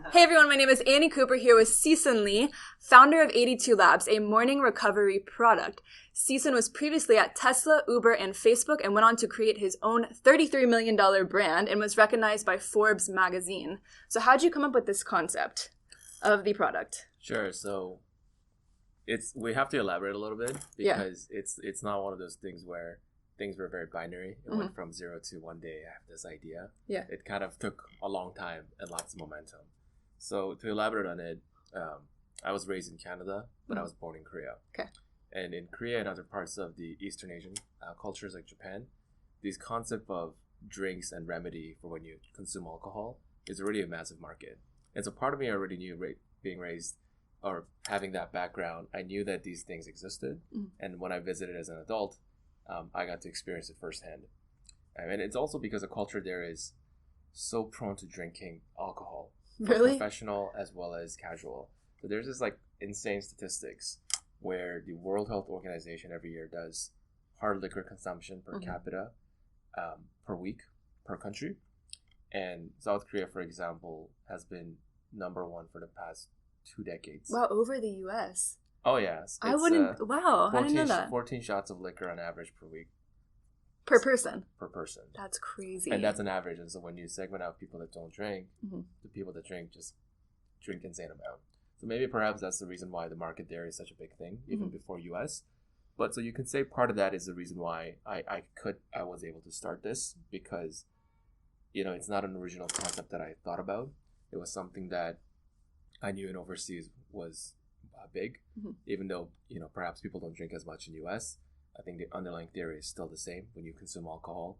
Hey everyone, my name is Annie Cooper here with Sisun Lee, founder of 82 Labs, a morning recovery product. Sisun was previously at Tesla, Uber, and Facebook and went on to create his own $33 million brand and was recognized by Forbes magazine. So how'd you come up with this concept of the product? Sure. So we have to elaborate a little bit because it's not one of those things where things were very binary. It went from 0 to one day I have this idea. Yeah. It kind of took a long time and lots of momentum. So to elaborate on it, I was raised in Canada, but I was born in Korea. Okay. And in Korea and other parts of the Eastern Asian cultures like Japan, this concept of drinks and remedy for when you consume alcohol is already a massive market. And so part of me already knew being raised or having that background, I knew that these things existed. And when I visited as an adult, I got to experience it firsthand. And it's also because the culture there is so prone to drinking alcohol. Really? Professional as well as casual. So there's this like insane statistics where the World Health Organization every year does hard liquor consumption per capita per week per country. And South Korea, for example, has been number one for the past 2 decades. Wow, over the US. Oh, yes. I wouldn't, wow, I didn't know that. 14 shots of liquor on average per week. Per person? Per person. That's crazy. And that's an average. And so when you segment out people that don't drink, the people that drink just drink insane amount. So maybe perhaps that's the reason why the market there is such a big thing, even before US. But so you can say part of that is the reason why I was able to start this, because, you know, it's not an original concept that I thought about. It was something that I knew in overseas was big, even though, you know, perhaps people don't drink as much in US. I think the underlying theory is still the same. When you consume alcohol,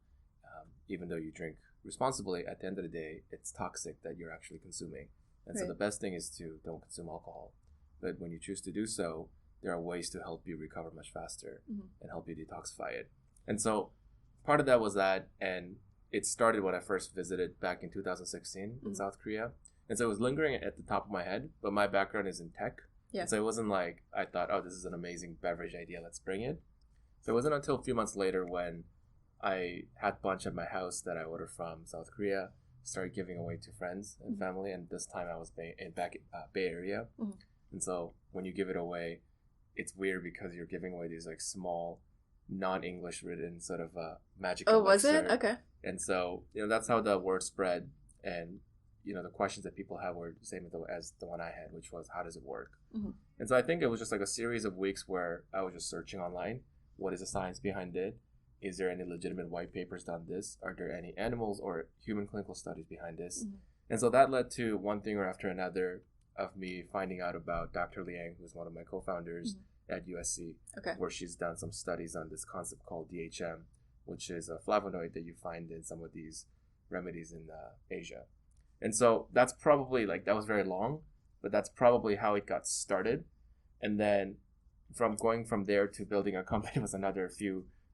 even though you drink responsibly, at the end of the day, it's toxic that you're actually consuming. And so the best thing is to don't consume alcohol. But when you choose to do so, there are ways to help you recover much faster and help you detoxify it. And so part of that was that, and it started when I first visited back in 2016 in South Korea. And so it was lingering at the top of my head, but my background is in tech. Yeah. And so it wasn't like I thought, oh, this is an amazing beverage idea, let's bring it. So it wasn't until a few months later when I had a bunch at my house that I ordered from South Korea, started giving away to friends and family, and this time I was back in Bay Area. And so when you give it away, it's weird because you're giving away these like small, non-English written sort of magic elixir. Oh, was it? Okay. And so, you know, that's how the word spread, and you know, the questions that people have were the same as the one I had, which was, how does it work? And so I think it was just like a series of weeks where I was just searching online. What is the science behind it? Is there any legitimate white papers on this? Are there any animals or human clinical studies behind this? And so that led to one thing or after another of me finding out about Dr. Liang, who's one of my co-founders at USC, where she's done some studies on this concept called DHM, which is a flavonoid that you find in some of these remedies in Asia. And so that's probably, like, that was very long, but that's probably how it got started. And then from going from there to building a company was another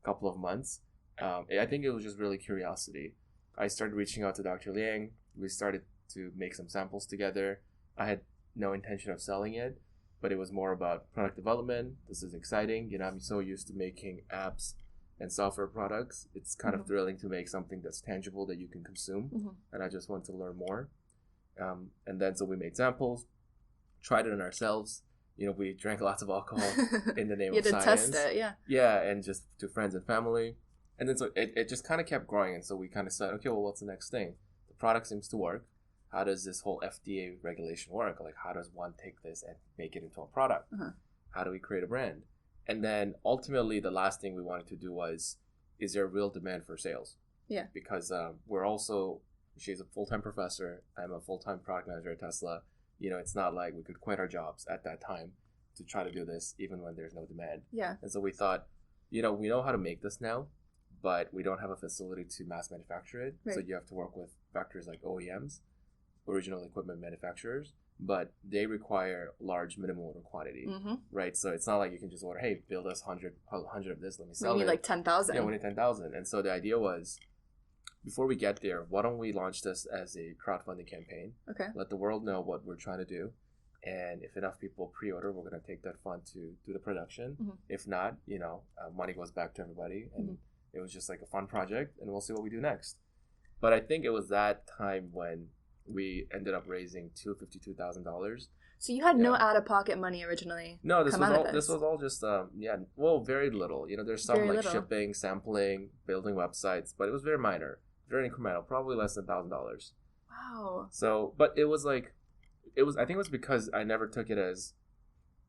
couple of months. I think it was just really curiosity. I started reaching out to Dr. Liang. We started to make some samples together. I had no intention of selling it, but it was more about product development. This is exciting. You know, I'm so used to making apps and software products. It's kind of thrilling to make something that's tangible that you can consume. And I just want to learn more. And then so we made samples, tried it on ourselves. You know, we drank lots of alcohol in the name of science. You had to test it, yeah. Yeah, and just to friends and family. And then so it just kind of kept growing. And so we kind of said, okay, well, what's the next thing? The product seems to work. How does this whole FDA regulation work? Like, how does one take this and make it into a product? How do we create a brand? And then ultimately, the last thing we wanted to do was, is there a real demand for sales? Yeah. Because she's a full-time professor. I'm a full-time product manager at Tesla. You know, it's not like we could quit our jobs at that time to try to do this, even when there's no demand. Yeah. And so we thought, you know, we know how to make this now, but we don't have a facility to mass manufacture it. Right. So you have to work with factories like OEMs, original equipment manufacturers, but they require large minimum order quantity, right? So it's not like you can just order, hey, build us 100 of this, let me sell it. We need like 10,000. Yeah, we need 10,000. And so the idea was, before we get there, why don't we launch this as a crowdfunding campaign? Okay. Let the world know what we're trying to do. And if enough people pre-order, we're going to take that fund to do the production. If not, you know, money goes back to everybody. And it was just like a fun project, and we'll see what we do next. But I think it was that time when we ended up raising $252,000. So you had no out-of-pocket money originally. No, this was all just very little. There's some very like little. Shipping, sampling, building websites, but it was very minor, very incremental, probably less than $1,000. Wow. So, but it was like, I think it was because I never took it as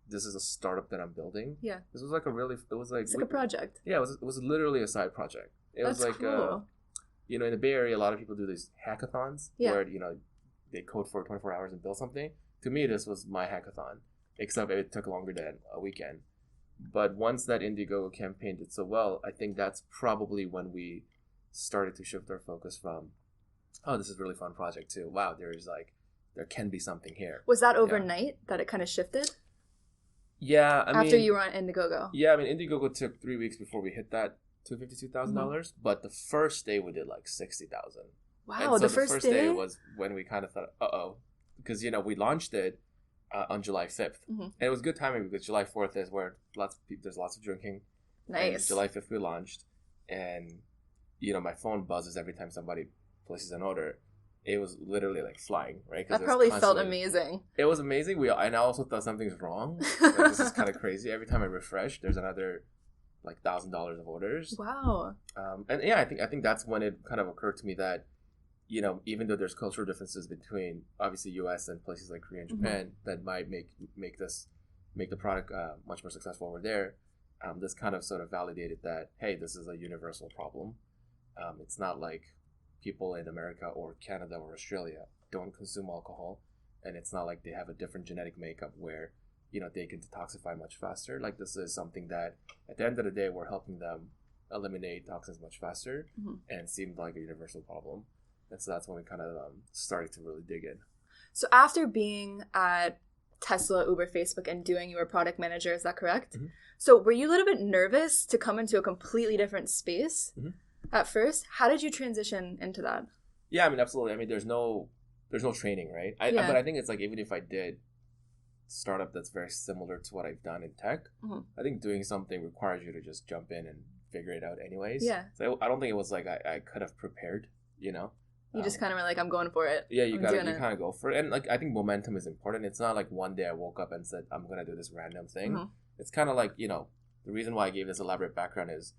this is a startup that I'm building. Yeah. This was like it's like a project. Yeah, it was literally a side project. That's like cool. In the Bay Area, a lot of people do these hackathons where they code for 24 hours and build something. To me, this was my hackathon, except it took longer than a weekend. But once that Indiegogo campaign did so well, I think that's probably when we started to shift our focus from, oh, this is a really fun project, to, wow, there can be something here. Was that overnight that it kind of shifted? Yeah. After you were on Indiegogo? Yeah, Indiegogo took 3 weeks before we hit that $252,000, but the first day we did like $60,000. Wow, so the first day was when we kind of thought, because we launched it on July 5th, and it was good timing because July 4th is where there's lots of drinking. Nice. And July 5th we launched, and my phone buzzes every time somebody places an order. It was literally like flying, right? That probably felt amazing. It was amazing. And I also thought something's wrong. Like, this is kind of crazy. Every time I refresh, there's another like $1,000 of orders. Wow. And yeah, I think that's when it kind of occurred to me that, even though there's cultural differences between obviously US and places like Korea and Japan that might make the product much more successful over there, this kind of sort of validated that, hey, this is a universal problem. It's not like people in America or Canada or Australia don't consume alcohol, and it's not like they have a different genetic makeup where they can detoxify much faster. Like, this is something that at the end of the day we're helping them eliminate toxins much faster, and seemed like a universal problem. And so that's when we kind of started to really dig in. So after being at Tesla, Uber, Facebook, and doing your product manager, is that correct? So were you a little bit nervous to come into a completely different space at first? How did you transition into that? Yeah, absolutely. There's no training, right? But I think it's like, even if I did startup that's very similar to what I've done in tech, I think doing something requires you to just jump in and figure it out anyways. Yeah. So I don't think it was like I could have prepared, You just kind of were like, I'm going for it. Yeah, you kind of go for it. And like, I think momentum is important. It's not like one day I woke up and said, I'm going to do this random thing. It's kind of like, the reason why I gave this elaborate background is,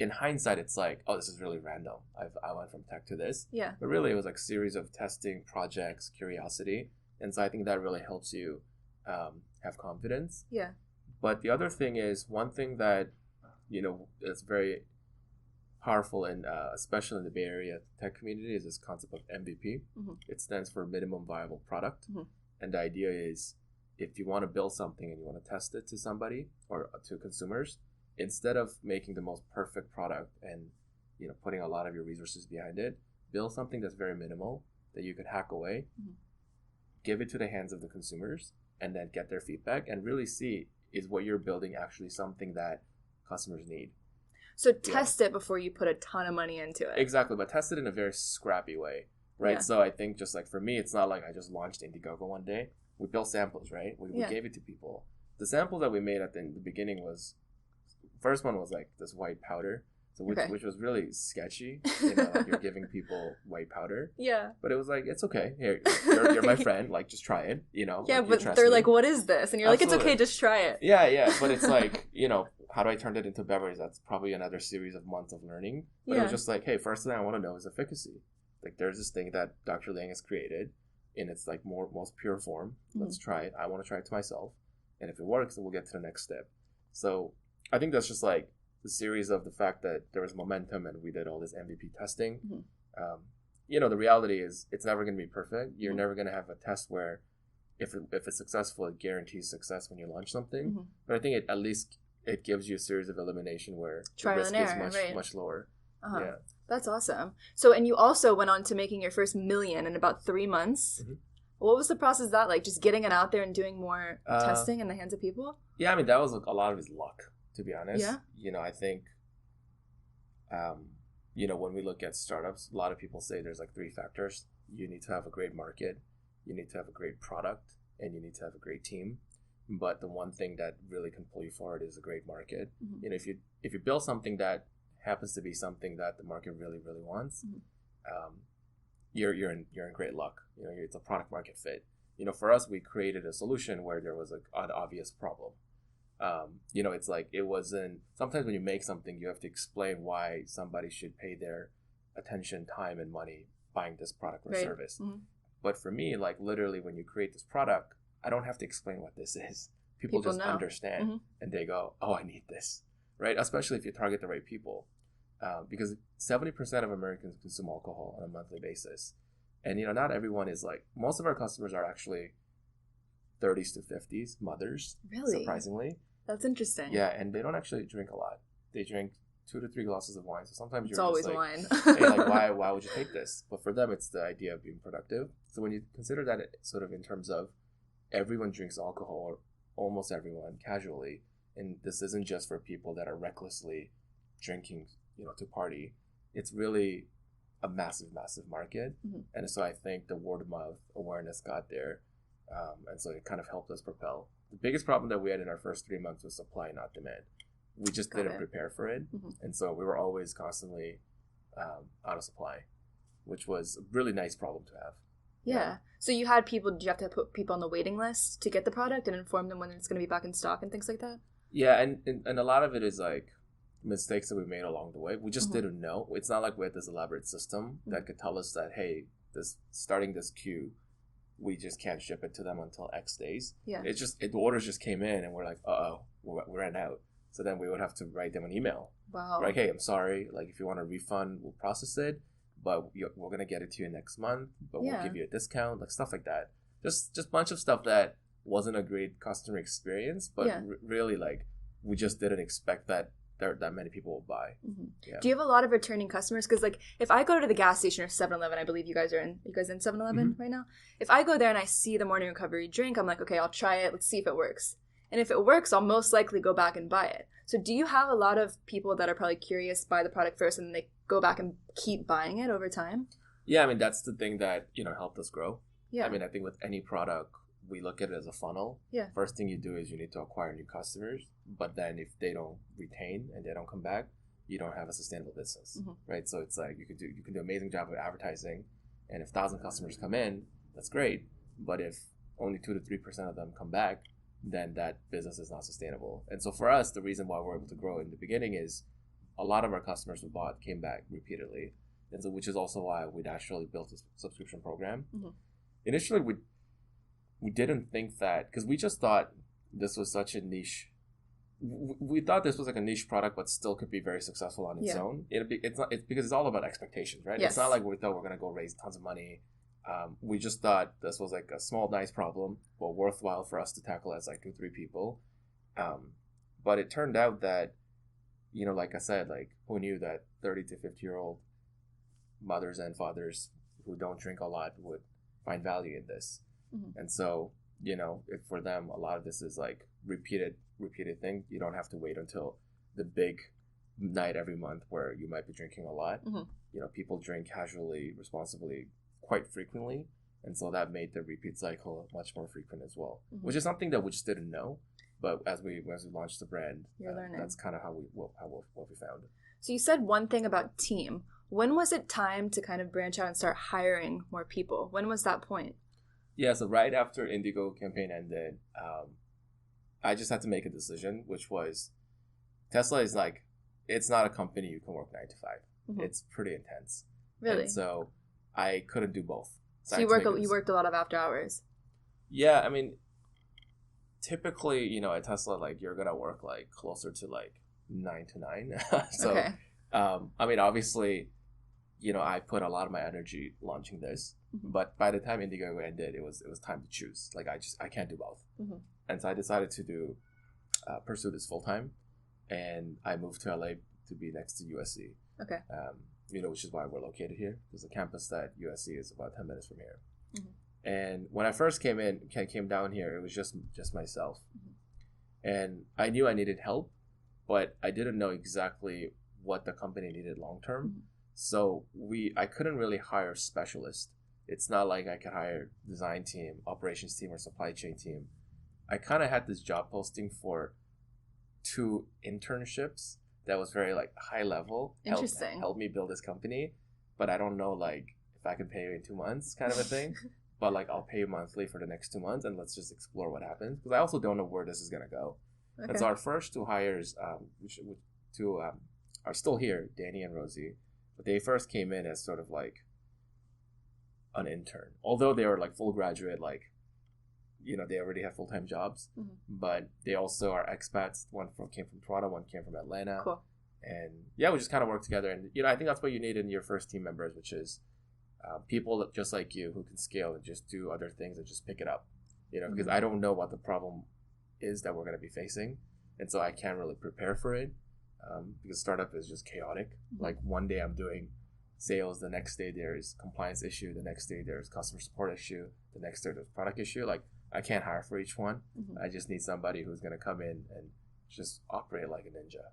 in hindsight, it's like, oh, this is really random. I went from tech to this. Yeah. But really, it was like a series of testing, projects, curiosity. And so I think that really helps you have confidence. Yeah. But the other thing is, one thing that, is very powerful, and especially in the Bay Area tech community, is this concept of MVP. It stands for minimum viable product. And the idea is, if you want to build something and you want to test it to somebody or to consumers, instead of making the most perfect product and putting a lot of your resources behind it, build something that's very minimal that you could hack away, give it to the hands of the consumers, and then get their feedback and really see, is what you're building actually something that customers need. So test it before you put a ton of money into it. Exactly, but test it in a very scrappy way, right? Yeah. So I think, just like for me, it's not like I just launched Indiegogo one day. We built samples, right? We gave it to people. The sample that we made at the beginning was, first one was like this white powder, so which was really sketchy. Like, you're giving people white powder. Yeah. But it was like, it's okay. Here, you're my friend. Like, just try it. Yeah, like, but they're like, what is this? And you're like, it's okay, just try it. Yeah. But it's like, how do I turn it into beverage? That's probably another series of months of learning. But it was just like, hey, first thing I want to know is efficacy. Like, there's this thing that Dr. Liang has created in its like most pure form. Let's try it. I want to try it to myself. And if it works, then we'll get to the next step. So I think that's just like the series of the fact that there was momentum and we did all this MVP testing. The reality is, it's never going to be perfect. You're never going to have a test where if it's successful, it guarantees success when you launch something. But I think at least it gives you a series of elimination where the risk is much lower. Yeah. That's awesome. So, and you also went on to making your first $1 million in about 3 months. What was the process that like? Just getting it out there and doing more testing in the hands of people? Yeah, that was a lot of his luck, to be honest. Yeah. I think, when we look at startups, a lot of people say there's like 3 factors. You need to have a great market, you need to have a great product, and you need to have a great team. But the one thing that really can pull you forward is a great market. If you build something that happens to be something that the market really, really wants, you're in great luck. It's a product market fit. For us, we created a solution where there was an obvious problem. It's like it wasn't. Sometimes when you make something, you have to explain why somebody should pay their attention, time, and money buying this product or service. Mm-hmm. But for me, like literally, when you create this product, I don't have to explain what this is. People just understand, mm-hmm. and they go, "Oh, I need this," right? Especially if you target the right people, because 70% of Americans consume alcohol on a monthly basis, and not everyone is like. Most of our customers are actually 30s to 50s mothers. Really, surprisingly. That's interesting. Yeah, and they don't actually drink a lot. They drink 2 to 3 glasses of wine. So sometimes it's always just like, wine. hey, like why would you take this? But for them, it's the idea of being productive. So when you consider that sort of in terms of everyone drinks alcohol, or almost everyone casually, and this isn't just for people that are recklessly drinking, to party. It's really a massive, massive market, mm-hmm. and so I think the word of mouth awareness got there, and so it kind of helped us propel. The biggest problem that we had in our first 3 months was supply, not demand. We just didn't prepare for it. Mm-hmm. And so we were always constantly out of supply, which was a really nice problem to have. Yeah. So you had people, did you have to put people on the waiting list to get the product and inform them when it's going to be back in stock and things like that? Yeah, and a lot of it is like mistakes that we made along the way. We just mm-hmm. didn't know. It's not like we had this elaborate system mm-hmm. that could tell us that, hey, starting this queue, we just can't ship it to them until X days. Yeah. The orders just came in and we're like, we ran out. So then we would have to write them an email. Wow. Like, hey, I'm sorry. Like, if you want a refund, we'll process it, but we're going to get it to you next month, but we'll give you a discount, like stuff like that. Just a bunch of stuff that wasn't a great customer experience, but really, like, we just didn't expect that that many people will buy. Mm-hmm. Yeah. Do you have a lot of returning customers? Because like if I go to the gas station or 7-Eleven, I believe you guys in 7-Eleven mm-hmm. right now. If I go there and I see the morning recovery drink, I'm like, okay, I'll try it. Let's see if it works. And if it works, I'll most likely go back and buy it. So do you have a lot of people that are probably curious, buy the product first, and then they go back and keep buying it over time? Yeah, I mean, that's the thing that, helped us grow. Yeah. I mean, I think with any product, we look at it as a funnel. Yeah. First thing you do is you need to acquire new customers. But then if they don't retain and they don't come back, you don't have a sustainable business, mm-hmm. right? So it's like you can do an amazing job of advertising, and if 1,000 customers come in, that's great. But if only 2 to 3% of them come back, then that business is not sustainable. And so for us, the reason why we're able to grow in the beginning is a lot of our customers who bought came back repeatedly, and so which is also why we naturally built a subscription program. Mm-hmm. Initially, we didn't think that because we just thought this was such a niche. We thought this was like a niche product, but still could be very successful on its own. It's because it's all about expectations, right? Yes. It's not like we thought we're gonna go raise tons of money. We just thought this was like a small, nice problem, but worthwhile for us to tackle as like 2-3 people. But it turned out that, like I said, like who knew that 30 to 50-year-old mothers and fathers who don't drink a lot would find value in this. Mm-hmm. And so, if for them, a lot of this is like repeated thing. You don't have to wait until the big night every month where you might be drinking a lot. Mm-hmm. People drink casually, responsibly, quite frequently, and so that made the repeat cycle much more frequent as well, mm-hmm. which is something that we just didn't know. But as we launched the brand, that's kind of what we found. So you said one thing about team. When was it time to kind of branch out and start hiring more people? When was that point? Yeah, so right after Indigo campaign ended, I just had to make a decision, which was Tesla is like, it's not a company you can work 9 to 5. Mm-hmm. It's pretty intense. Really? And so I couldn't do both. So you worked a lot of after hours. Yeah, I mean, typically, at Tesla, like you're gonna work like closer to like 9 to 9. So, okay. I mean, obviously, I put a lot of my energy launching this, mm-hmm. but by the time Indigo ended, it was time to choose. Like I can't do both, mm-hmm. and so I decided to pursue this full time, and I moved to LA to be next to USC. Okay. Which is why we're located here. There's a campus at USC is about 10 minutes from here. Mm-hmm. And when I first came down here, it was just myself. Mm-hmm. And I knew I needed help, but I didn't know exactly what the company needed long term. Mm-hmm. So I couldn't really hire specialists. It's not like I could hire design team, operations team, or supply chain team. I kind of had this job posting for 2 internships that was very like high level. Interesting. Helped me build this company, but I don't know like if I can pay you in 2 months kind of a thing. But like, I'll pay you monthly for the next 2 months and let's just explore what happens. Because I also don't know where this is going to go. Okay. And so our first two hires, which are still here, Danny and Rosie, but they first came in as sort of like an intern. Although they were like full graduate, like, they already have full-time jobs, but they also are expats. One came from Toronto, one came from Atlanta. Cool. And yeah, we just kind of work together. And, I think that's what you need in your first team members, which is people that just like you who can scale and just do other things and just pick it up, because I don't know what the problem is that we're going to be facing. And so I can't really prepare for it because startup is just chaotic. Like one day I'm doing sales, the next day there's compliance issue, the next day there's customer support issue, the next day there's product issue. Like I can't hire for each one. I just need somebody who's going to come in and just operate like a ninja.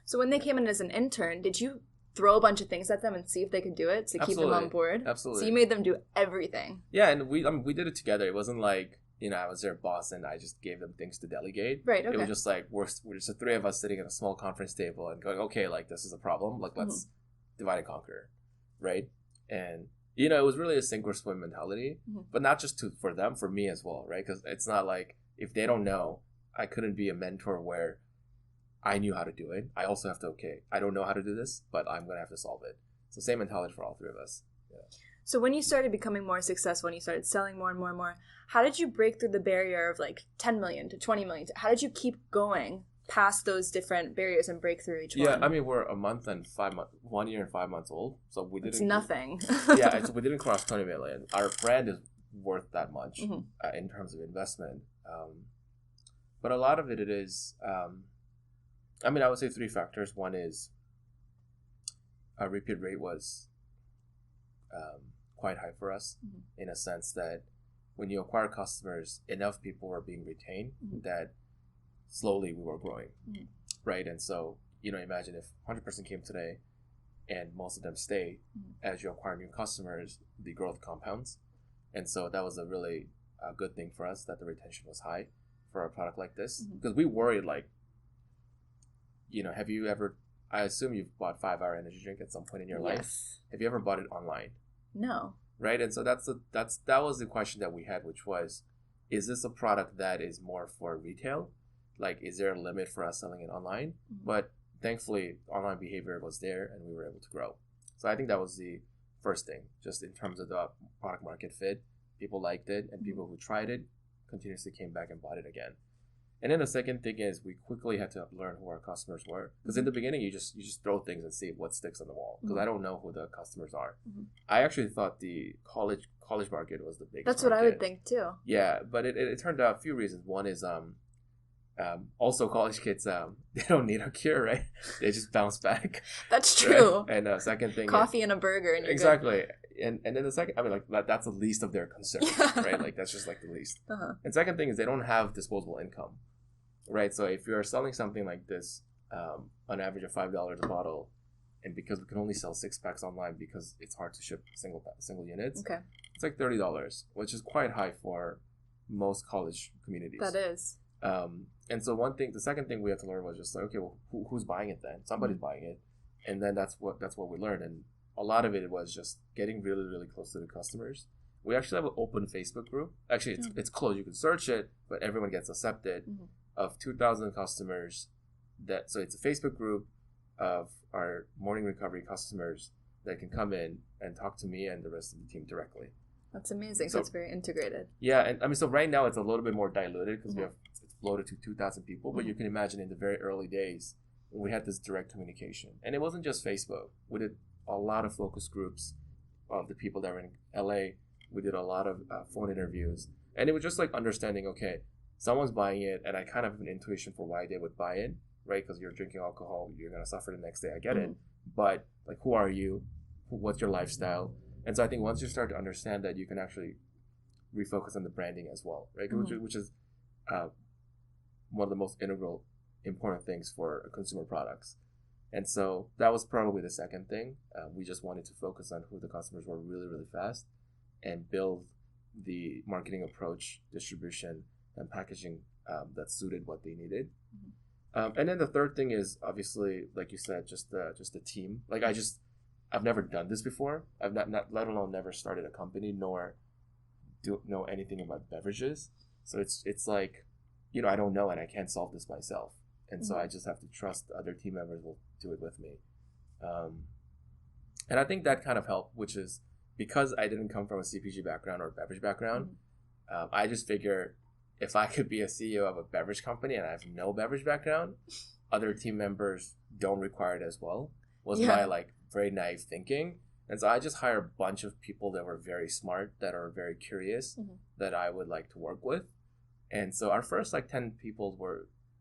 So when they came in as an intern, did you throw a bunch of things at them and see if they could do it to keep them on board? Absolutely. So you made them do everything. Yeah, and we did it together. It wasn't like, I was their boss and I just gave them things to delegate. Right, okay. It was just like, we're just the three of us sitting at a small conference table and going, okay, like this is a problem. Like let's divide and conquer, right? And, it was really a sink or swim mentality, but not just for them, for me as well, right? Because it's not like, if they don't know, I couldn't be a mentor where I knew how to do it. I also have to, I don't know how to do this, but I'm going to have to solve it. So same mentality for all three of us. Yeah. So when you started becoming more successful and you started selling more and more and more, how did you break through the barrier of like 10 million to 20 million? How did you keep going past those different barriers and break through each one? Yeah, I mean, we're a month and 5 months, 1 year and 5 months old. So we didn't. It's nothing. Yeah, we didn't cross 20 million. Our brand is worth that much in terms of investment. But a lot of it is, I would say 3 factors. One is our repeat rate was quite high for us in a sense that when you acquire customers, enough people were being retained that slowly we were growing, right? And so, imagine if 100% came today and most of them stay, as you acquire new customers, the growth compounds. And so that was a really good thing for us that the retention was high for a product like this. Because we worried like, have you ever, I assume you've bought 5-hour energy drink at some point in your life. Have you ever bought it online? No. Right? And so that was the question that we had, which was, is this a product that is more for retail? Like, is there a limit for us selling it online? But thankfully, online behavior was there and we were able to grow. So I think that was the first thing, just in terms of the product market fit. People liked it and people who tried it continuously came back and bought it again. And then the second thing is we quickly had to learn who our customers were. Because in the beginning, you just throw things and see what sticks on the wall. Because I don't know who the customers are. I actually thought the college market was the biggest That's what market. I would think too. Yeah, but it turned out a few reasons. One is also college kids, they don't need a cure, right? They just bounce back. That's true. Right? And second thing, coffee and a burger. And exactly. And then the second, that's the least of their concerns, right? Like that's just like the least. And second thing is they don't have disposable income, right? So if you're selling something like this, on average of $5 a bottle, and because we can only sell 6-packs online because it's hard to ship single units, it's like $30, which is quite high for most college communities. That is. And so the second thing we had to learn was just like, okay, well, who's buying it then? Somebody's buying it. And then that's what we learned. And a lot of it was just getting really, really close to the customers. We actually have an open Facebook group. Actually, it's closed. You can search it, but everyone gets accepted. Of 2,000 customers. So it's a Facebook group of our morning recovery customers that can come in and talk to me and the rest of the team directly. That's amazing. So it's very integrated. Yeah, and so right now it's a little bit more diluted because it's floated to 2,000 people. But you can imagine in the very early days when we had this direct communication, and it wasn't just Facebook. We did a lot of focus groups of the people that were in LA. We did a lot of phone interviews, and it was just like understanding, okay, someone's buying it, and I kind of have an intuition for why they would buy it, right? Because you're drinking alcohol, you're gonna suffer the next day. I get it, but like, who are you? What's your lifestyle? And so I think once you start to understand that, you can actually refocus on the branding as well, right? Which is one of the most important things for consumer products. And so that was probably the second thing. We just wanted to focus on who the customers were really, really fast and build the marketing approach, distribution, and packaging that suited what they needed. And then the third thing is obviously, like you said, just the team. Like I've never done this before. I've not let alone never started a company nor know anything about beverages. So it's like, I don't know and I can't solve this myself. And so I just have to trust the other team members will do it with me. And I think that kind of helped, which is because I didn't come from a CPG background or a beverage background, I just figure if I could be a CEO of a beverage company and I have no beverage background, other team members don't require it as well, was my like very naive thinking. And so I just hire a bunch of people that were very smart, that are very curious, that I would like to work with. And so our first like 10 people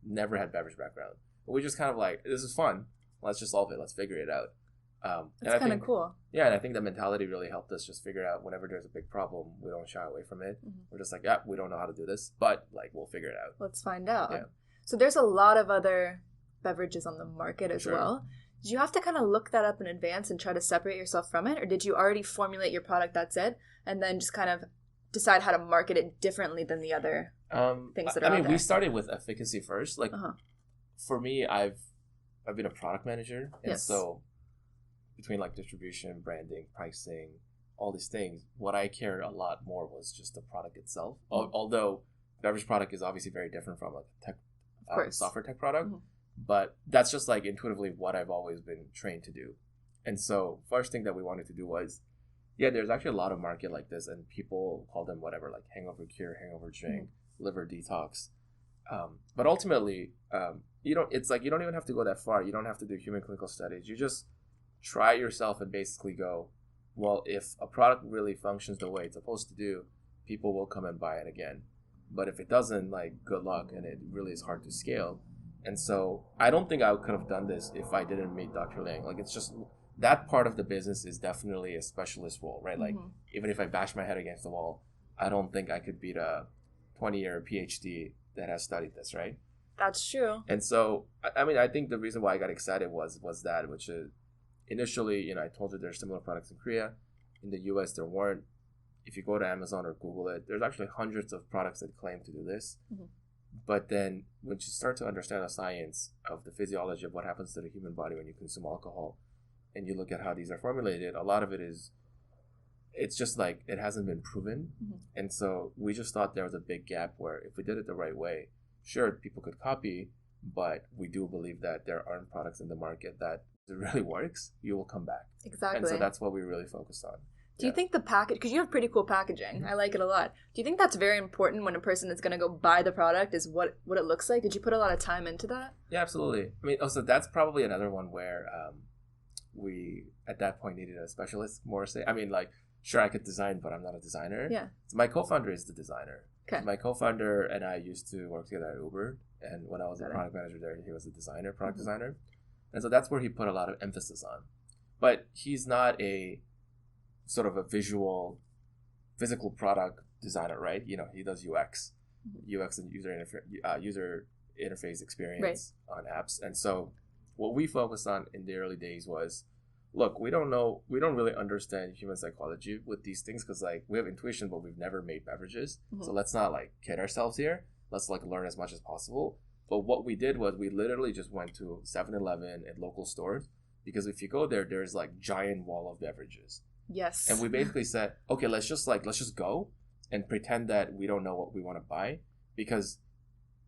never had beverage background. But we just kind of like, this is fun. Let's just solve it. Let's figure it out. That's kind of cool. Yeah, and I think that mentality really helped us just figure out whenever there's a big problem, we don't shy away from it. We're just like, yeah, we don't know how to do this, but like we'll figure it out. Let's find out. Yeah. So there's a lot of other beverages on the market as well. Did you have to kind of look that up in advance and try to separate yourself from it? Or did you already formulate your product, that's it, and then just kind of decide how to market it differently than the other things that are out there? We started with efficacy first. Like, for me, I've been a product manager. And so between like distribution, branding, pricing, all these things, what I cared a lot more was just the product itself. Although beverage product is obviously very different from like a tech, software tech product. But that's just like intuitively what I've always been trained to do. And so first thing that we wanted to do was, there's actually a lot of market like this and people call them whatever, like hangover cure, hangover drink, liver detox. But ultimately, it's like you don't even have to go that far. You don't have to do human clinical studies. You just try yourself and basically go, well, if a product really functions the way it's supposed to do, people will come and buy it again. But if it doesn't, like, good luck, and it really is hard to scale. And so I don't think I could have done this if I didn't meet Dr. Liang. Like, it's just that part of the business is definitely a specialist role, right? Like, even if I bash my head against the wall, I don't think I could beat a 20-year PhD that has studied this, right? That's true. And so, I mean, I think the reason why I got excited was that, which is initially, I told you there's similar products in Korea. In the US, there weren't. If you go to Amazon or Google it, there's actually hundreds of products that claim to do this. But then when you start to understand the science of the physiology of what happens to the human body when you consume alcohol, and you look at how these are formulated, a lot of it is, it's just like, it hasn't been proven. And so we just thought there was a big gap where if we did it the right way, sure, people could copy, but we do believe that there aren't products in the market that if it really works, you will come back. Exactly. And so that's what we really focused on. Do you think the package, because you have pretty cool packaging, I like it a lot. Do you think that's very important when a person is going to go buy the product, is what it looks like? Did you put a lot of time into that? Yeah, absolutely. I mean, also that's probably another one where we, at that point, needed a specialist more say. I mean, like, sure, I could design, but I'm not a designer. Yeah. So my co-founder is the designer. Okay. So my co-founder and I used to work together at Uber. And when I was a product manager there, he was a designer, product designer. And so that's where he put a lot of emphasis on. But he's not a sort of a physical product designer, right? He does UX and user interface experience on apps. And so what we focused on in the early days was, look, we don't really understand human psychology with these things because like we have intuition, but we've never made beverages. So let's not like kid ourselves here. Let's like learn as much as possible. But what we did was we literally just went to 7-Eleven and local stores, because if you go there, there's like giant wall of beverages. Yes. And we basically said, okay, let's just go and pretend that we don't know what we want to buy, because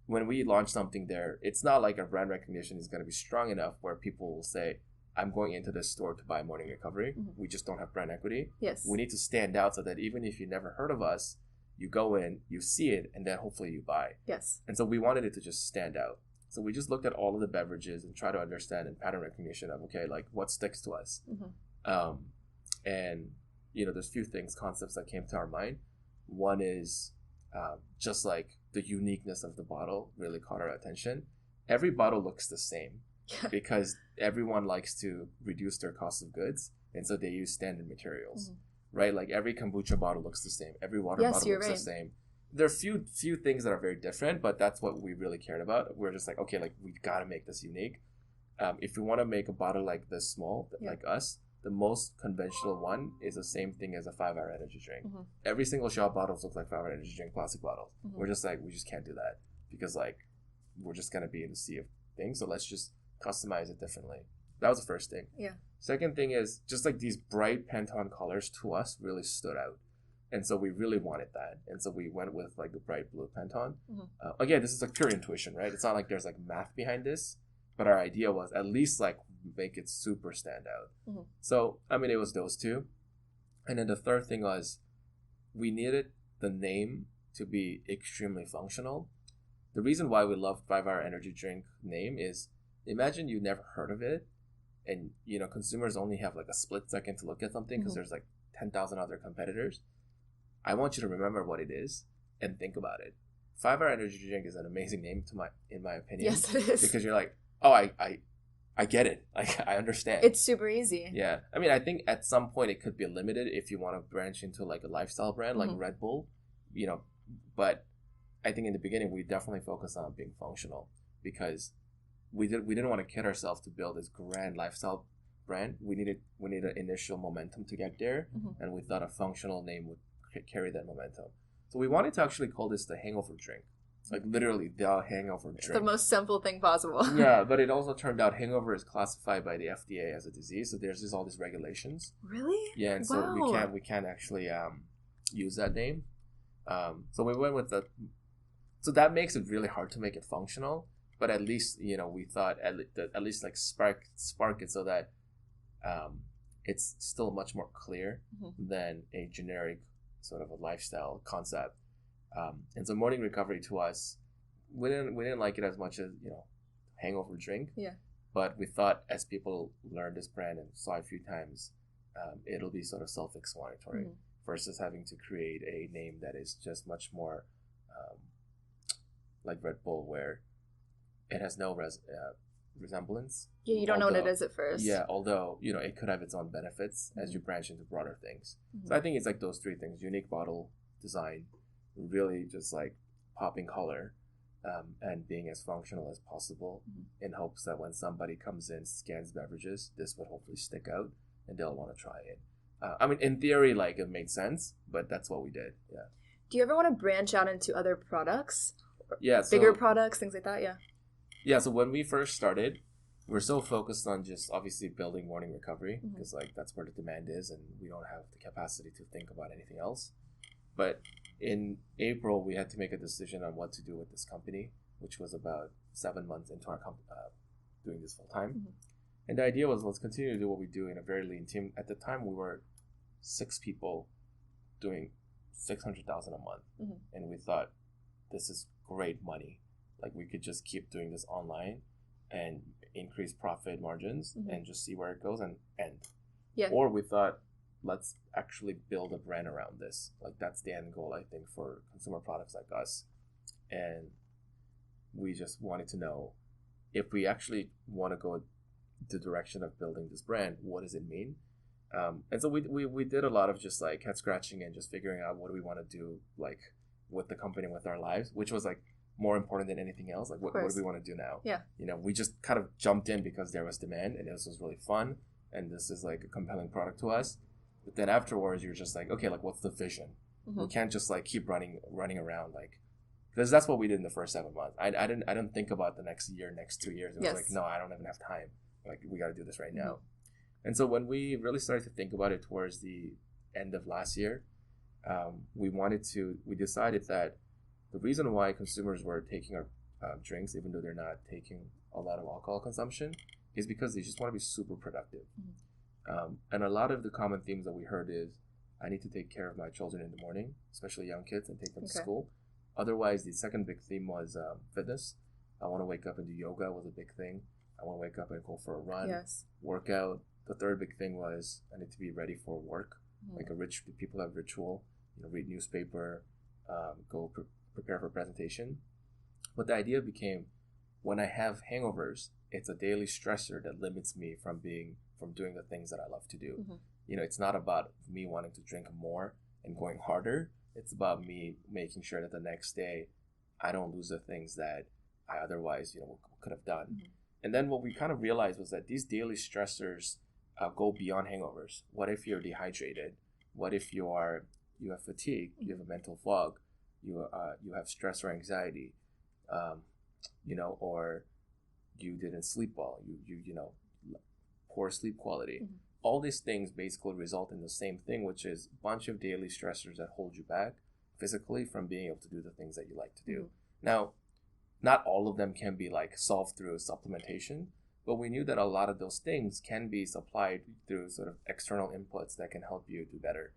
when we launch something there, it's not like our brand recognition is going to be strong enough where people will say, I'm going into this store to buy morning recovery. We just don't have brand equity. Yes. We need to stand out so that even if you never heard of us, you go in, you see it, and then hopefully you buy. Yes. And so we wanted it to just stand out. So we just looked at all of the beverages and try to understand in pattern recognition of, okay, like what sticks to us. And, there's a few concepts that came to our mind. One is just like the uniqueness of the bottle really caught our attention. Every bottle looks the same because everyone likes to reduce their cost of goods. And so they use standard materials, right? Like every kombucha bottle looks the same. Every water bottle looks the same. There are few things that are very different, but that's what we really cared about. We're just like, okay, like we got to make this unique. If we want to make a bottle like this small, like us, the most conventional one is the same thing as a 5-hour energy drink. Every single shot bottles look like 5-hour energy drink plastic bottles. We're just like, we just can't do that because like we're just going to be in the sea of things. So let's just customize it differently. That was the first thing. Yeah. Second thing is just like these bright Pantone colors to us really stood out. And so we really wanted that. And so we went with like a bright blue Pantone. Again, this is like pure intuition, right? It's not like there's like math behind this. But our idea was at least like make it super stand out. So, I mean, it was those two. And then the third thing was we needed the name to be extremely functional. The reason why we love 5-Hour Energy Drink name is imagine you never heard of it. And, you know, consumers only have like a split second to look at something because there's like 10,000 other competitors. I want you to remember what it is and think about it. 5-Hour Energy Drink is an amazing name in my opinion. Yes, it is. Because you're like, oh, I get it. Like, I understand. It's super easy. Yeah. I mean, I think at some point it could be limited if you want to branch into like a lifestyle brand like Red Bull, you know, but I think in the beginning we definitely focused on being functional because we didn't want to kid ourselves to build this grand lifestyle brand. We needed initial momentum to get there, and we thought a functional name would carry that momentum. So we wanted to actually call this the Hangover drink. Like literally the hangover drink. The most simple thing possible. Yeah, but it also turned out hangover is classified by the FDA as a disease, so there's all these regulations. Really? Yeah, and so we can't actually use that name. So we went with so that makes it really hard to make it functional, but at least, you know, we thought at least like spark it so that it's still much more clear than a generic sort of a lifestyle concept. And so morning recovery to us, we didn't like it as much as, you know, hangover drink. Yeah. But we thought as people learn this brand and saw it a few times, it'll be sort of self-explanatory versus having to create a name that is just much more like Red Bull, where it has no resemblance. Yeah, you don't know what it is at first. Yeah, although, you know, it could have its own benefits as you branch into broader things. So I think it's like those three things: unique bottle design, really just like popping color, and being as functional as possible in hopes that when somebody comes in, scans beverages, this would hopefully stick out and they'll want to try it. I mean, in theory, like it made sense, but that's what we did. Yeah. Do you ever want to branch out into other products? Yeah. Bigger products, things like that? Yeah. Yeah. So when we first started, we're so focused on just obviously building morning recovery because like that's where the demand is and we don't have the capacity to think about anything else. But in April, we had to make a decision on what to do with this company, which was about 7 months into our doing this full time. And the idea was, let's continue to do what we do in a very lean team. At the time, we were 6 people doing $600,000 a month. And we thought, this is great money. Like, we could just keep doing this online and increase profit margins and just see where it goes and end. Yeah. Or we thought, let's actually build a brand around this. Like, that's the end goal, I think, for consumer products like us. And we just wanted to know, if we actually want to go the direction of building this brand, what does it mean? And so we did a lot of just like head scratching and just figuring out what do we want to do, like with the company, with our lives, which was like more important than anything else. Like, what do we want to do now? Yeah. You know, we just kind of jumped in because there was demand and this was really fun. And this is like a compelling product to us. But then afterwards, you're just like, okay, like what's the vision? We can't just like keep running around, like, because that's what we did in the first 7 months. I didn't think about the next year, next 2 years. It was like, no, I don't even have time. Like, we got to do this right now. And so when we really started to think about it towards the end of last year, we decided that the reason why consumers were taking our drinks, even though they're not taking a lot of alcohol consumption, is because they just want to be super productive. And a lot of the common themes that we heard is, I need to take care of my children in the morning, especially young kids, and take them to school. Otherwise, the second big theme was fitness. I want to wake up and do yoga was a big thing. I want to wake up and go for a run, workout. The third big thing was, I need to be ready for work. Like people have ritual, you know, read newspaper, go prepare for presentation. But the idea became, when I have hangovers, it's a daily stressor that limits me from doing the things that I love to do. You know, it's not about me wanting to drink more and going harder. It's about me making sure that the next day I don't lose the things that I otherwise, you know, could have done. And then what we kind of realized was that these daily stressors go beyond hangovers. What if you're dehydrated? What if you have fatigue? You have a mental fog? You have stress or anxiety? You know, or you didn't sleep well? You know, poor sleep quality. All these things basically result in the same thing, which is a bunch of daily stressors that hold you back physically from being able to do the things that you like to do. Now, not all of them can be like solved through supplementation, but we knew that a lot of those things can be supplied through sort of external inputs that can help you do better.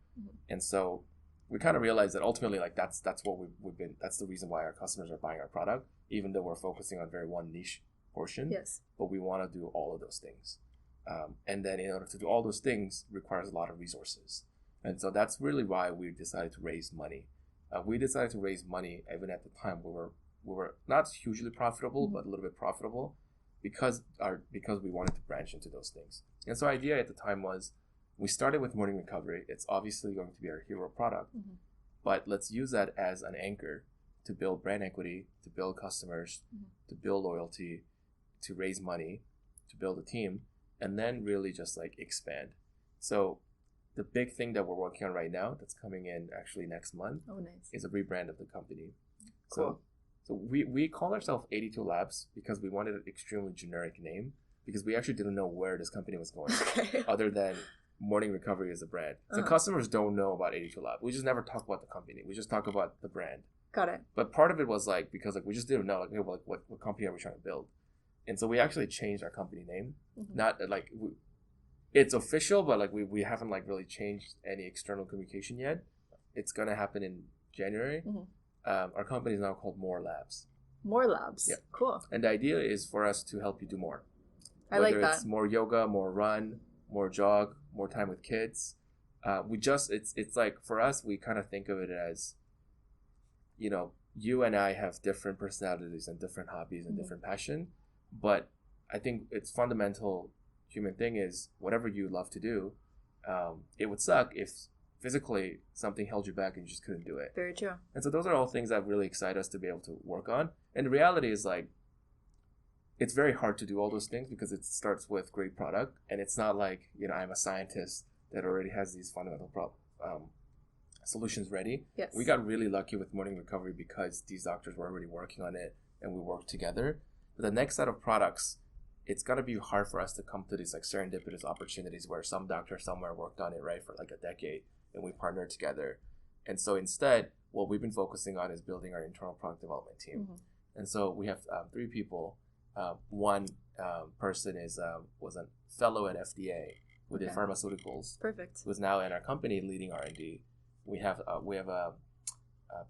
And so we kind of realized that ultimately, like that's what we've been. That's the reason why our customers are buying our product, even though we're focusing on very one niche portion. Yes. But we want to do all of those things, and then in order to do all those things requires a lot of resources. And so that's really why we decided to raise money. We decided to raise money even at the time we were not hugely profitable, but a little bit profitable, because we wanted to branch into those things. And so our idea at the time was, we started with morning recovery. It's obviously going to be our hero product, but let's use that as an anchor to build brand equity, to build customers, to build loyalty, to raise money, to build a team, and then really just like expand. So the big thing that we're working on right now, that's coming in actually next month, is a rebrand of the company. Cool. So we call ourselves 82 Labs because we wanted an extremely generic name, because we actually didn't know where this company was going, other than morning recovery as a brand. So customers don't know about 82 Labs. We just never talk about the company. We just talk about the brand. Got it. But part of it was like, because like we just didn't know like what company are we trying to build. And so we actually changed our company name. Not like it's official, but like we haven't like really changed any external communication yet. It's gonna happen in January. Our company is now called More Labs. More Labs. Yeah. Cool. And the idea is for us to help you do more. I like that. Whether it's more yoga, more run, more jog, more time with kids. It's like, for us, we kind of think of it as, you know, you and I have different personalities and different hobbies and different passion, but I think it's fundamental human thing is whatever you love to do, it would suck if physically something held you back and you just couldn't do it. Very true. And so those are all things that really excite us to be able to work on. And the reality is, like, it's very hard to do all those things because it starts with great product, and it's not like, you know, I'm a scientist that already has these fundamental solutions ready. Yes. We got really lucky with morning recovery because these doctors were already working on it and we worked together. But the next set of products, it's gonna be hard for us to come to these like serendipitous opportunities where some doctor somewhere worked on it, right, for like a decade, and we partnered together. And so instead, what we've been focusing on is building our internal product development team. And so we have 3 people. One person was a fellow at FDA who did pharmaceuticals. Perfect. Who's now in our company leading R&D. We have a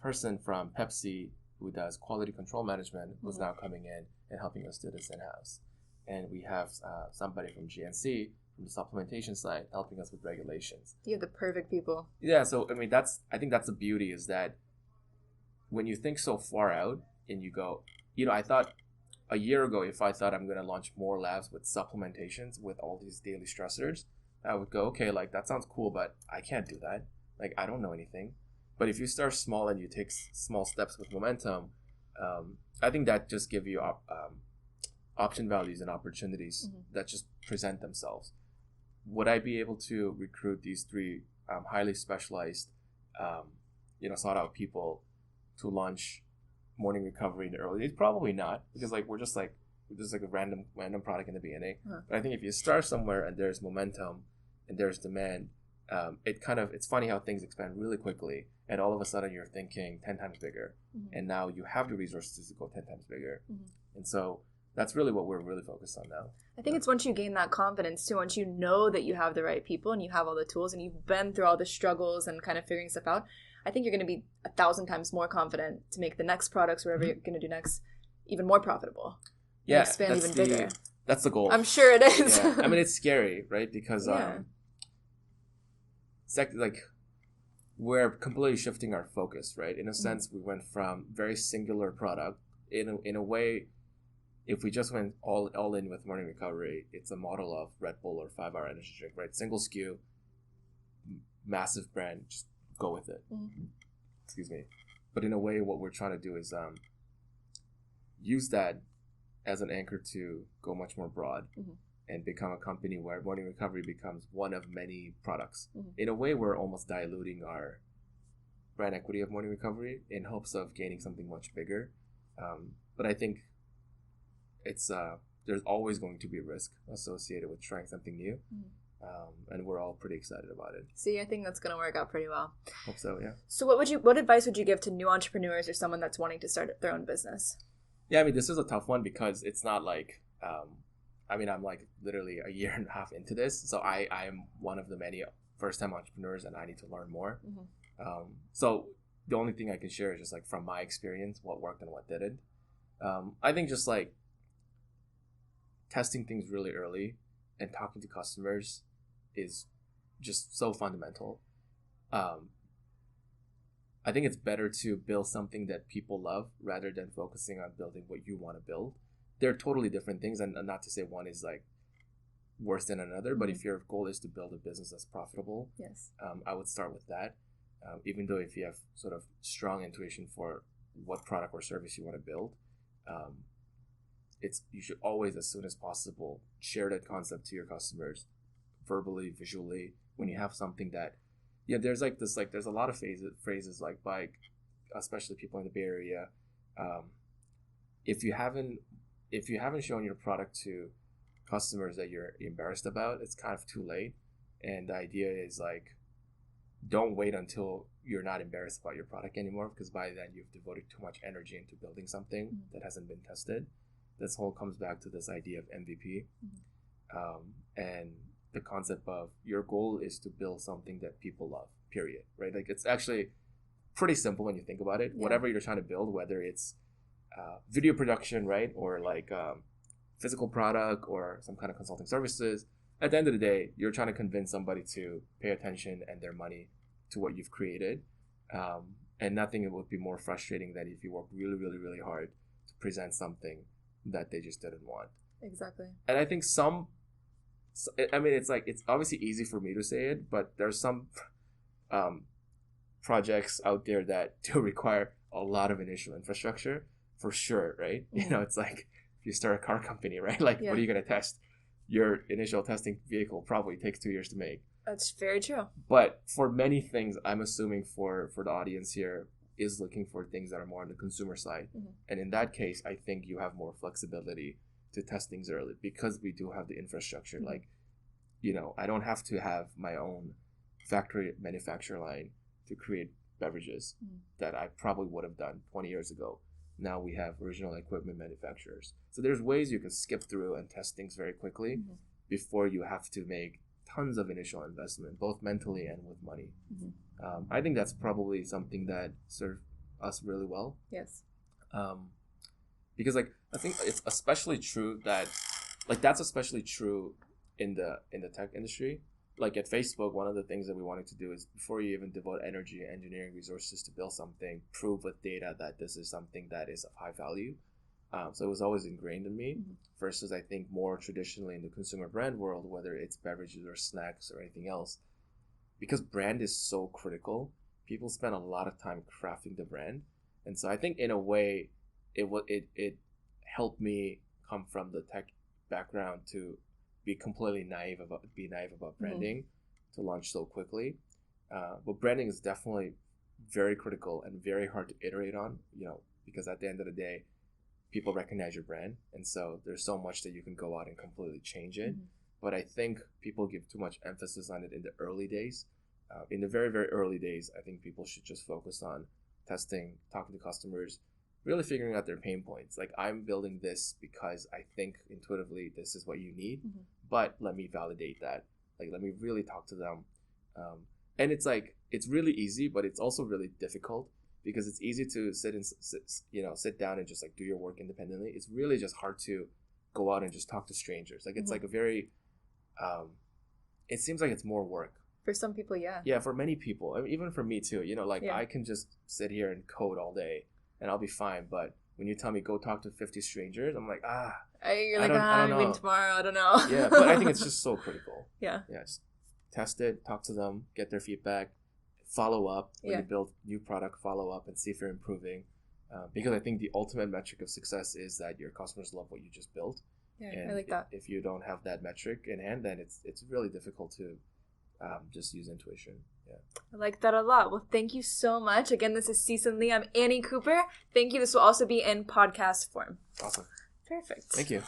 person from Pepsi who does quality control management, who's now coming in and helping us do this in-house. And we have somebody from GNC, from the supplementation side, helping us with regulations. You have the perfect people. Yeah, so I mean, I think that's the beauty, is that when you think so far out and you go, you know, I thought a year ago, if I thought I'm going to launch More Labs with supplementations with all these daily stressors, I would go, okay, like that sounds cool, but I can't do that. Like, I don't know anything. But if you start small and you take small steps with momentum, I think that just give you option values and opportunities that just present themselves. Would I be able to recruit these 3 highly specialized, sought out people to launch morning recovery in the early days? Probably not, because like we're just like a random product in the beginning. But I think if you start somewhere and there's momentum and there's demand, it's funny how things expand really quickly, and all of a sudden you're thinking 10 times bigger, and now you have the resources to go 10 times bigger. And so that's really what we're really focused on now. I think it's once you gain that confidence too, once you know that you have the right people and you have all the tools and you've been through all the struggles and kind of figuring stuff out, I think you're going to be 1,000 times more confident to make the next products, whatever you're going to do next, even more profitable. Yeah, expand even bigger. That's the goal. I'm sure it is. Yeah. I mean, it's scary, right? Because we're completely shifting our focus, right? In a sense, we went from very singular product. In a way, if we just went all in with morning recovery, it's a model of Red Bull or 5-Hour Energy Drink, right? Single SKU, massive brand, just go with it. Excuse me. But in a way, what we're trying to do is use that as an anchor to go much more broad and become a company where morning recovery becomes one of many products. In a way, we're almost diluting our brand equity of morning recovery in hopes of gaining something much bigger. But I think it's there's always going to be risk associated with trying something new. And we're all pretty excited about it. See, I think that's going to work out pretty well. Hope so, yeah. So what advice would you give to new entrepreneurs or someone that's wanting to start their own business? Yeah, I mean, this is a tough one because it's not like, I'm like literally a year and a half into this. So I am one of the many first-time entrepreneurs and I need to learn more. So the only thing I can share is just like from my experience, what worked and what didn't. I think just like testing things really early and talking to customers is just so fundamental. I think it's better to build something that people love rather than focusing on building what you want to build. They're totally different things, and not to say one is like worse than another, but if your goal is to build a business that's profitable, yes, I would start with that. Even though if you have sort of strong intuition for what product or service you want to build, you should always, as soon as possible, share that concept to your customers, verbally, visually. When you have something that, there's like this, like there's a lot of phrases like by, especially people in the Bay Area, if you haven't shown your product to customers that you're embarrassed about, it's kind of too late. And the idea is like, don't wait until you're not embarrassed about your product anymore, because by then you've devoted too much energy into building something that hasn't been tested. This whole comes back to this idea of MVP, and the concept of your goal is to build something that people love, period, right? Like it's actually pretty simple when you think about it. Whatever you're trying to build, whether it's video production, right, or like physical product or some kind of consulting services, at the end of the day, you're trying to convince somebody to pay attention and their money to what you've created. And nothing would be more frustrating than if you work really, really, really hard to present something that they just didn't want. Exactly. And I think it's like, it's obviously easy for me to say it, but there's some projects out there that do require a lot of initial infrastructure, for sure, right? It's like if you start a car company, right? Like, what are you going to test? Your initial testing vehicle probably takes 2 years to make. That's very true. But for many things, I'm assuming for the audience here is looking for things that are more on the consumer side. And in that case, I think you have more flexibility to test things early because we do have the infrastructure. Like, I don't have to have my own factory manufacturer line to create beverages that I probably would have done 20 years ago. Now we have original equipment manufacturers. So there's ways you can skip through and test things very quickly before you have to make tons of initial investment, both mentally and with money. I think that's probably something that served us really well. Yes. Because like I think it's especially true that's especially true in the tech industry. Like at Facebook, one of the things that we wanted to do is before you even devote energy and engineering resources to build something, prove with data that this is something that is of high value. So it was always ingrained in me versus I think more traditionally in the consumer brand world, whether it's beverages or snacks or anything else, because brand is so critical. People spend a lot of time crafting the brand. And so I think in a way it helped me come from the tech background to be completely naive about branding to launch so quickly. But branding is definitely very critical and very hard to iterate on, because at the end of the day, people recognize your brand. And so there's so much that you can go out and completely change it. But I think people give too much emphasis on it in the early days. In the very, very early days, I think people should just focus on testing, talking to customers, really figuring out their pain points. Like, I'm building this because I think intuitively this is what you need, but let me validate that. Like, let me really talk to them. And it's like, it's really easy, but it's also really difficult because it's easy to sit down and just like do your work independently. It's really just hard to go out and just talk to strangers. Like, it's like a very, it seems like it's more work. For some people, yeah. Yeah, for many people. I mean, even for me too, I can just sit here and code all day and I'll be fine. But when you tell me go talk to 50 strangers, I'm like, you're like, I'm meeting tomorrow, I don't know. Yeah, but I think it's just so critical. Yeah. Yeah, just test it, talk to them, get their feedback, follow up. When you build new product, follow up and see if you're improving. Because I think the ultimate metric of success is that your customers love what you just built. Yeah, and I like that. If you don't have that metric in hand, then it's really difficult to just use intuition. Yeah. I like that a lot. Well, thank you so much. Again, this is Sisun Lee. I'm Annie Cooper. Thank you. This will also be in podcast form. Awesome. Perfect. Thank you.